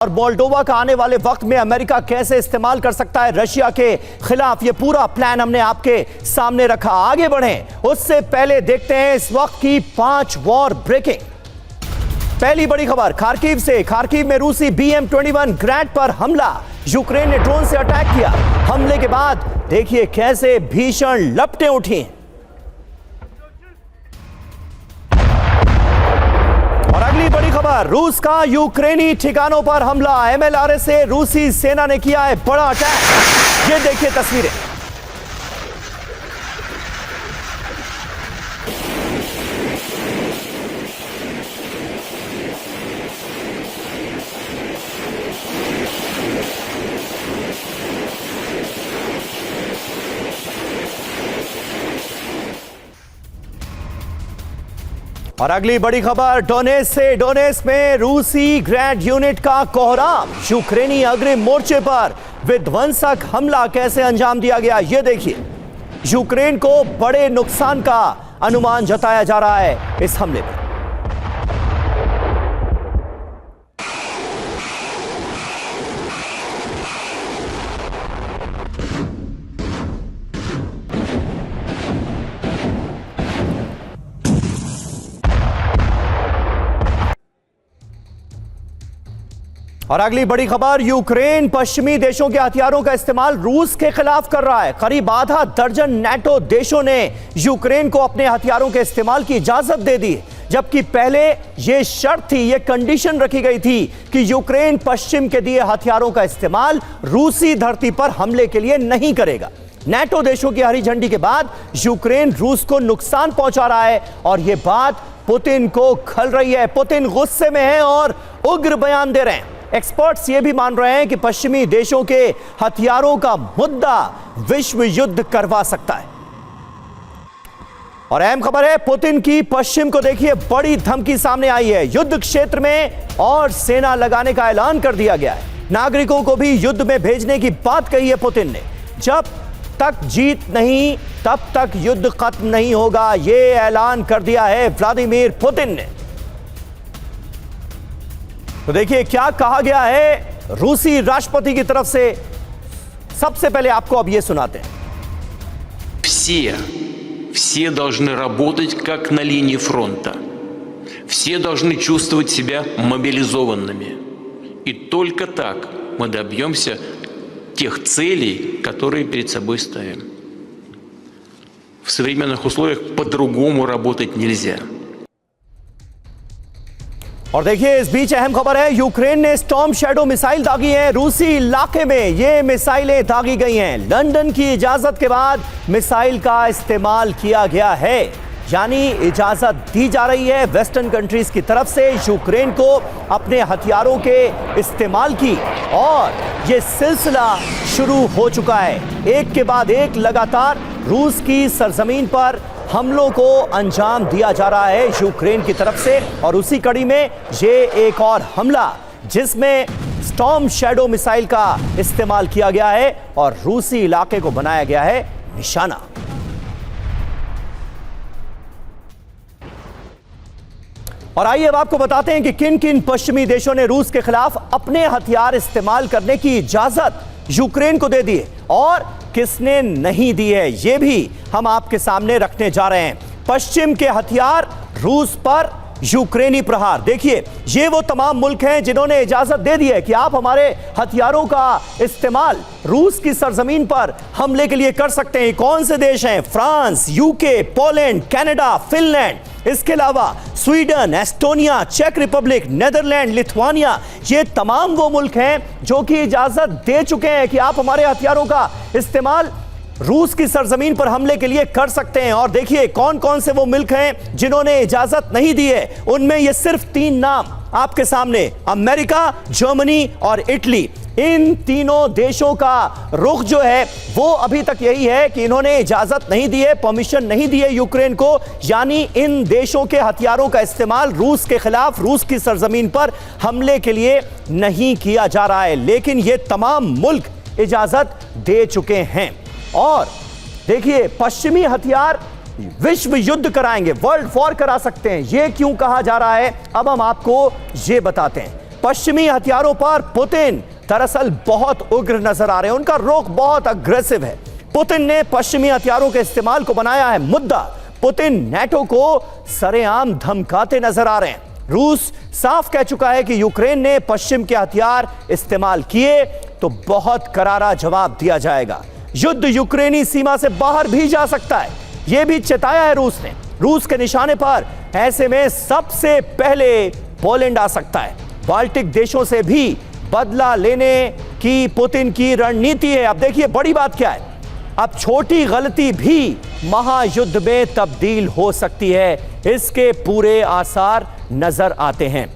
और मोल्डोवा का आने वाले वक्त में अमेरिका कैसे इस्तेमाल कर सकता है रशिया के खिलाफ, ये पूरा प्लान हमने आपके सामने रखा। आगे बढ़ें उससे पहले देखते हैं इस वक्त की 5 वॉर ब्रेकिंग। पहली बड़ी खबर खार्किव से। खार्किव में रूसी BM-21 ग्रैड पर हमला, यूक्रेन ने ड्रोन से अटैक किया। हमले के बाद देखिए कैसे भीषण लपटें उठी। और अगली बड़ी खबर, रूस का यूक्रेनी ठिकानों पर हमला, MLRS से रूसी सेना ने किया है बड़ा अटैक। ये देखिए तस्वीरें। और अगली बड़ी खबर डोनेट्स्क से। डोनेट्स्क में रूसी ग्रैंड यूनिट का कोहराम, यूक्रेनी अग्रिम मोर्चे पर विध्वंसक हमला कैसे अंजाम दिया गया ये देखिए। यूक्रेन को बड़े नुकसान का अनुमान जताया जा रहा है इस हमले में। और अगली बड़ी खबर, यूक्रेन पश्चिमी देशों के हथियारों का इस्तेमाल रूस के खिलाफ कर रहा है। करीब आधा दर्जन NATO देशों ने यूक्रेन को अपने हथियारों के इस्तेमाल की इजाजत दे दी, जबकि पहले यह शर्त थी, यह कंडीशन रखी गई थी कि यूक्रेन पश्चिम के दिए हथियारों का इस्तेमाल रूसी धरती पर हमले के लिए नहीं करेगा। NATO देशों की हरी झंडी के बाद यूक्रेन रूस को नुकसान पहुंचा रहा है और यह बात पुतिन को खल रही है। पुतिन गुस्से में है और उग्र बयान दे रहे हैं। एक्सपर्ट्स ये भी मान रहे हैं कि पश्चिमी देशों के हथियारों का मुद्दा विश्व युद्ध करवा सकता है। और अहम खबर है, पुतिन की पश्चिम को देखिए बड़ी धमकी सामने आई है। युद्ध क्षेत्र में और सेना लगाने का ऐलान कर दिया गया है। नागरिकों को भी युद्ध में भेजने की बात कही है पुतिन ने। जब तक जीत नहीं तब तक युद्ध खत्म नहीं होगा, यह ऐलान कर दिया है व्लादिमीर पुतिन ने। तो देखिए क्या कहा गया है रूसी राष्ट्रपति की तरफ से। सबसे पहले आपको अब ये सुनाते हैं। Все должны работать как на линии фронта. Все должны чувствовать себя мобилизованными. И только так мы добьемся тех целей, которые перед собой ставим. В современных условиях по-другому работать нельзя. और देखिए इस बीच अहम खबर है, यूक्रेन ने स्टॉर्म शैडो मिसाइल दागी है। रूसी इलाके में ये मिसाइलें दागी गई हैं। लंदन की इजाजत के बाद मिसाइल का इस्तेमाल किया गया है, यानी इजाजत दी जा रही है वेस्टर्न कंट्रीज की तरफ से यूक्रेन को अपने हथियारों के इस्तेमाल की। और ये सिलसिला शुरू हो चुका है। एक के बाद एक लगातार रूस की सरजमीन पर हमलों को अंजाम दिया जा रहा है यूक्रेन की तरफ से। और उसी कड़ी में ये एक और हमला जिसमें स्टॉर्म शैडो मिसाइल का इस्तेमाल किया गया है और रूसी इलाके को बनाया गया है निशाना। और आइए अब आपको बताते हैं कि किन किन पश्चिमी देशों ने रूस के खिलाफ अपने हथियार इस्तेमाल करने की इजाजत यूक्रेन को दे दी है और किसने नहीं दी है, यह भी हम आपके सामने रखने जा रहे हैं। पश्चिम के हथियार रूस पर यूक्रेनी प्रहार। देखिए ये वो तमाम मुल्क हैं जिन्होंने इजाजत दे दी है कि आप हमारे हथियारों का इस्तेमाल रूस की सरजमीन पर हमले के लिए कर सकते हैं। कौन से देश हैं? France, UK, Poland, Canada, Finland, इसके अलावा स्वीडन, एस्टोनिया, चेक रिपब्लिक, नेदरलैंड, लिथुआनिया। ये तमाम वो मुल्क हैं जो कि इजाजत दे चुके हैं कि आप हमारे हथियारों का इस्तेमाल रूस की सरजमीन पर हमले के लिए कर सकते हैं। और देखिए कौन कौन से वो मुल्क हैं जिन्होंने इजाजत नहीं दी है। उनमें ये सिर्फ 3 नाम आपके सामने, अमेरिका, जर्मनी और इटली। इन तीनों देशों का रुख जो है वो अभी तक यही है कि इन्होंने इजाजत नहीं दी है, परमिशन नहीं दी है यूक्रेन को, यानी इन देशों के हथियारों का इस्तेमाल रूस के खिलाफ रूस की सरजमीन पर हमले के लिए नहीं किया जा रहा है। लेकिन ये तमाम मुल्क इजाजत दे चुके हैं। और देखिए पश्चिमी हथियार विश्व युद्ध कराएंगे, वर्ल्ड वॉर करा सकते हैं। यह क्यों कहा जा रहा है अब हम आपको यह बताते हैं। पश्चिमी हथियारों पर पुतिन दरअसल बहुत उग्र नजर आ रहे हैं, उनका रुख बहुत अग्रेसिव है। पुतिन ने पश्चिमी हथियारों के इस्तेमाल को बनाया है मुद्दा। पुतिन नाटो को सरेआम धमकाते नजर आ रहे हैं। रूस साफ कह चुका है कि यूक्रेन ने पश्चिम के हथियार इस्तेमाल किए तो बहुत करारा जवाब दिया जाएगा। युद्ध यूक्रेनी सीमा से बाहर भी जा सकता है, यह भी चेताया है रूस ने। रूस के निशाने पर ऐसे में सबसे पहले पोलैंड आ सकता है। बाल्टिक देशों से भी बदला लेने की पुतिन की रणनीति है। अब देखिए बड़ी बात क्या है, अब छोटी गलती भी महायुद्ध में तब्दील हो सकती है, इसके पूरे आसार नजर आते हैं।